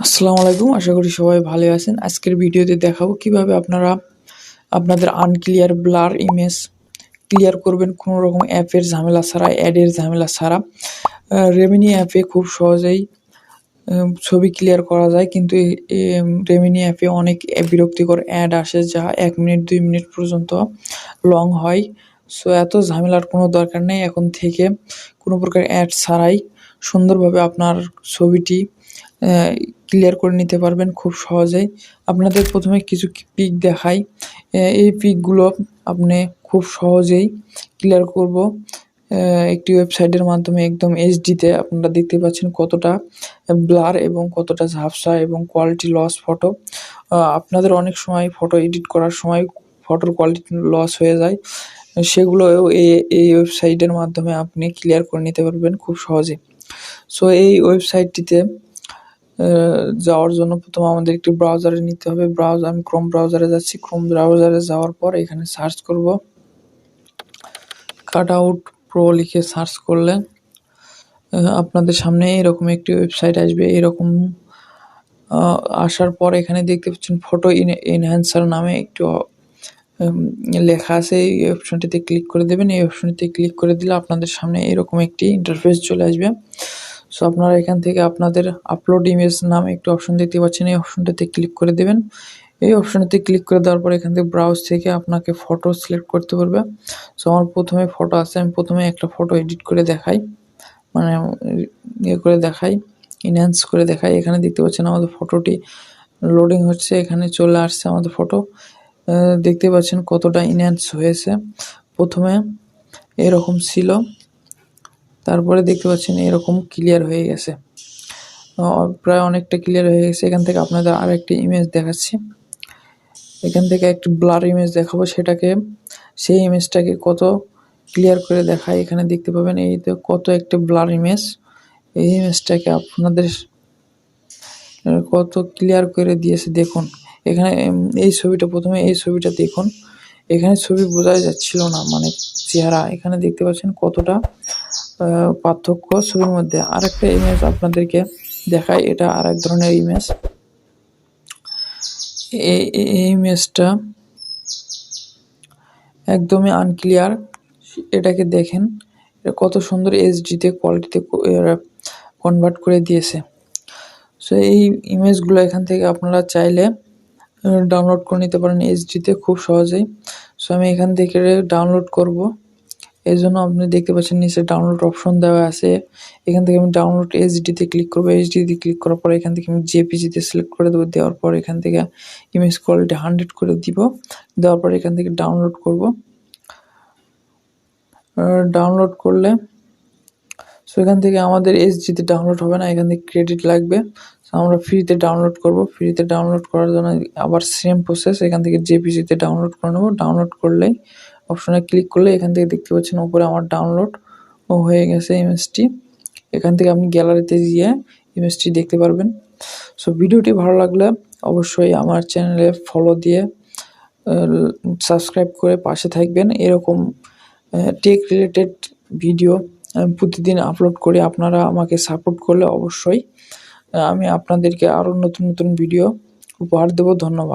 আসসালামু আলাইকুম, আশা করি সবাই ভালো আছেন। আজকের ভিডিওতে দেখাবো কিভাবে আপনারা আপনাদের আনক্লিয়ার ব্লার ইমেজ ক্লিয়ার করবেন কোনো রকম অ্যাপের ঝামেলা ছাড়া, অ্যাডের ঝামেলা ছাড়া। রেমিনি অ্যাপে খুব সহজেই ছবি ক্লিয়ার করা যায়, কিন্তু রেমিনি অ্যাপে অনেক বিরক্তিকর অ্যাড আসে যা 1 মিনিট 2 মিনিট পর্যন্ত লং হয়। সো এত ঝামেলার কোনো দরকার নেই। এখন থেকে কোনো প্রকার অ্যাড ছাড়াই সুন্দরভাবে আপনার ছবিটি ক্লিয়ার করে নিতে পারবেন খুব সহজেই। আপনাদের প্রথমে কিছু পিক দেখাই। এই পিকগুলো আপনি খুব সহজেই ক্লিয়ার করব একটি ওয়েবসাইটের মাধ্যমে একদম এইচডিতে। আপনারা দেখতে পাচ্ছেন কতটা ব্লার এবং কতটা ঝাপসা এবং কোয়ালিটি লস ফটো। আপনাদের অনেক সময় ফটো এডিট করার সময় ফটোর কোয়ালিটি লস হয়ে যায়, সেগুলোও এই ওয়েবসাইটের মাধ্যমে আপনি ক্লিয়ার করে নিতে পারবেন খুব সহজে। সো এই ওয়েবসাইটটিতে যাওয়ার জন্য প্রথমে আমাদের একটি ব্রাউজারে নিতে হবে। আমি ক্রোম ব্রাউজারে যাচ্ছি। ক্রোম ব্রাউজারে যাওয়ার পর এখানে সার্চ করব, কাট আউট প্রো লিখে সার্চ করলে আপনাদের সামনে এরকম একটি ওয়েবসাইট আসবে। এরকম আসার পর এখানে দেখতে পাচ্ছেন ফটো এনহ্যান্সার নামে একটু লেখা আছে। এই অপশনটিতে ক্লিক করে দেবেন। এই অপশনটিতে ক্লিক করে দিলে আপনাদের সামনে এরকম একটি ইন্টারফেস চলে আসবে। সো আপনারা এখান থেকে আপনাদের আপলোড ইমেজ নামে একটি অপশন দেখতে পাচ্ছেন, এই অপশনটাতে ক্লিক করে দেবেন। এই অপশনটিতে ক্লিক করে দেওয়ার পর এখান থেকে ব্রাউজ থেকে আপনাকে ফটো সিলেক্ট করতে পারবে। সো আমার প্রথমে ফটো আছে, আমি প্রথমে একটা ফটো এডিট করে দেখাই, মানে করে দেখাই, এনহ্যান্স করে দেখাই। এখানে দেখতে পাচ্ছেন আমাদের ফটোটি লোডিং হচ্ছে, এখানে চলে আসছে আমাদের ফটো। দেখতে পাচ্ছেন কতটা এনহ্যান্স হয়েছে। প্রথমে এরকম ছিল, তারপরে দেখতে পাচ্ছেন এরকম ক্লিয়ার হয়ে গেছে, প্রায় অনেকটা ক্লিয়ার হয়ে গেছে। এখান থেকে আপনাদের আরেকটি ইমেজ দেখাচ্ছি। এখান থেকে একটি ব্লার ইমেজ দেখাবো, সেই ইমেজটাকে কত ক্লিয়ার করে দেখায়। এখানে দেখতে পাবেন এই তো কত একটা ব্লার ইমেজ। এই ইমেজটাকে আপনাদের কত ক্লিয়ার করে দিয়েছে দেখুন। এখানে এই ছবিটা, প্রথমে এই ছবিটা দেখুন। এখানে ছবি বোঝাই যাচ্ছিল না, মানে চেহারা। এখানে দেখতে পাচ্ছেন কতটা পার্থক্য ছবির মধ্যে। আরেকটা ইমেজ আপনাদেরকে দেখাই, এটা আরেক ধরনের ইমেজ। এই ইমেজটা একদমই আনক্লিয়ার, এটাকে দেখেন কত সুন্দর এইচডিতে কোয়ালিটিতে কনভার্ট করে দিয়েছে। সো এই ইমেজগুলো এখান থেকে আপনারা চাইলে ডাউনলোড করে নিতে পারেন এইচডিতে খুব সহজেই। সো আমি এখান থেকে ডাউনলোড করব, এই জন্য আপনি দেখতে পাচ্ছেন নিচে ডাউনলোড অপশন দেওয়া আছে। এখান থেকে আমি ডাউনলোড এইচডিতে ক্লিক করবো। এইচডিতে ক্লিক করার পর এখান থেকে আমি জেপিজিতে সিলেক্ট করে দেবো। দেওয়ার পর এখান থেকে ইমেজ কোয়ালিটি 100 করে দিব। দেওয়ার পর এখান থেকে ডাউনলোড করব। ডাউনলোড করলে সো এখান থেকে আমাদের এইচডিতে ডাউনলোড হবে না, এখান থেকে ক্রেডিট লাগবে। আমরা ফ্রিতে ডাউনলোড করব। ফ্রিতে ডাউনলোড করার জন্য আবার সেম প্রসেস, এখান থেকে জেপিজিতে ডাউনলোড করে নেব। ডাউনলোড করলেই অপশনে ক্লিক করলে এখান থেকে দেখতে পাচ্ছেন উপরে আমার ডাউনলোড হয়ে গেছে ইমেজটি। এখান থেকে আপনি গ্যালারিতে গিয়ে ইমেজটি দেখতে পারবেন। সো ভিডিওটি ভালো লাগলে অবশ্যই আমার চ্যানেলে ফলো দিয়ে সাবস্ক্রাইব করে পাশে থাকবেন। এরকম টেক রিলেটেড ভিডিও আমি প্রতিদিন আপলোড করি। আপনারা আমাকে সাপোর্ট করলে অবশ্যই আমি আপনাদেরকে আরও নতুন নতুন ভিডিও উপহার দেব। ধন্যবাদ।